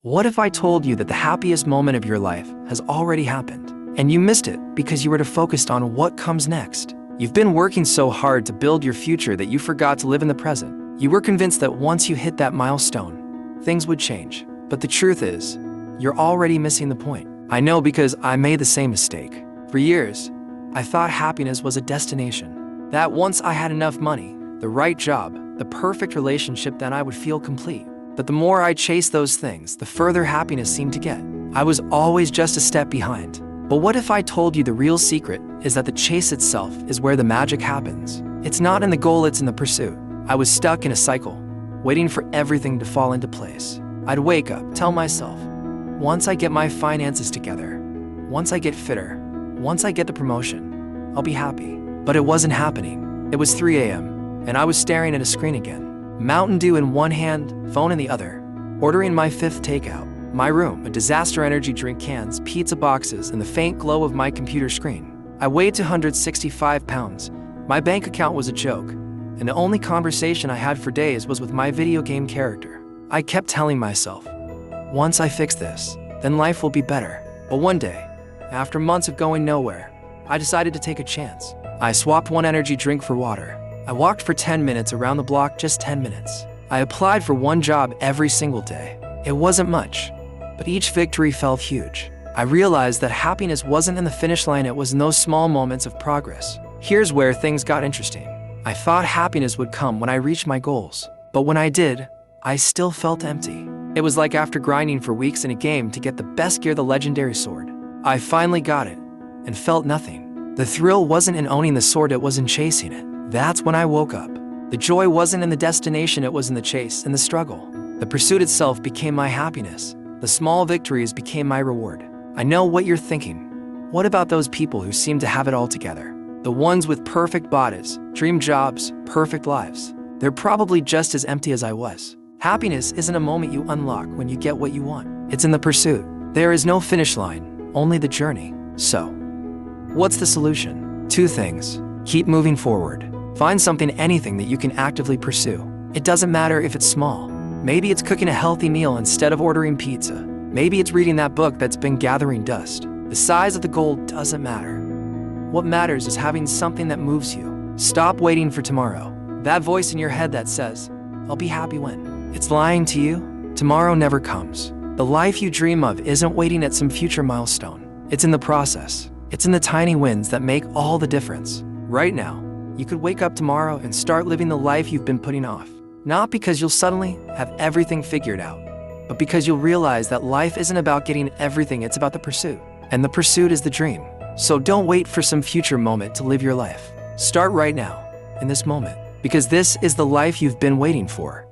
What if I told you that the happiest moment of your life has already happened, and you missed it because you were too focused on what comes next? You've been working so hard to build your future that you forgot to live in the present. You were convinced that once you hit that milestone, things would change. But the truth is, you're already missing the point. I know because I made the same mistake. For years, I thought happiness was a destination. That once I had enough money, the right job, the perfect relationship, then I would feel complete. But the more I chased those things, the further happiness seemed to get. I was always just a step behind. But what if I told you the real secret is that the chase itself is where the magic happens? It's not in the goal, it's in the pursuit. I was stuck in a cycle, waiting for everything to fall into place. I'd wake up, tell myself, once I get my finances together, once I get fitter, once I get the promotion, I'll be happy. But it wasn't happening. It was 3 a.m., and I was staring at a screen again. Mountain Dew in one hand, phone in the other, ordering my 5th takeout. My room, a disaster, energy drink cans, pizza boxes, and the faint glow of my computer screen. I weighed 265 pounds. My bank account was a joke, and the only conversation I had for days was with my video game character. I kept telling myself, once I fix this, then life will be better. But one day, after months of going nowhere, I decided to take a chance. I swapped one energy drink for water. I walked for 10 minutes around the block, just 10 minutes. I applied for one job every single day. It wasn't much, but each victory felt huge. I realized that happiness wasn't in the finish line, it was in those small moments of progress. Here's where things got interesting. I thought happiness would come when I reached my goals, but when I did, I still felt empty. It was like after grinding for weeks in a game to get the best gear, the legendary sword. I finally got it, and felt nothing. The thrill wasn't in owning the sword, it was in chasing it. That's when I woke up. The joy wasn't in the destination, it was in the chase, in the struggle. The pursuit itself became my happiness. The small victories became my reward. I know what you're thinking. What about those people who seem to have it all together? The ones with perfect bodies, dream jobs, perfect lives. They're probably just as empty as I was. Happiness isn't a moment you unlock when you get what you want. It's in the pursuit. There is no finish line, only the journey. So, what's the solution? 2 things. Keep moving forward. Find something, anything that you can actively pursue. It doesn't matter if it's small. Maybe it's cooking a healthy meal instead of ordering pizza. Maybe it's reading that book that's been gathering dust. The size of the goal doesn't matter. What matters is having something that moves you. Stop waiting for tomorrow. That voice in your head that says, I'll be happy when. It's lying to you. Tomorrow never comes. The life you dream of isn't waiting at some future milestone. It's in the process. It's in the tiny wins that make all the difference. Right now, you could wake up tomorrow and start living the life you've been putting off. Not because you'll suddenly have everything figured out, but because you'll realize that life isn't about getting everything, it's about the pursuit. And the pursuit is the dream. So don't wait for some future moment to live your life. Start right now, in this moment, because this is the life you've been waiting for.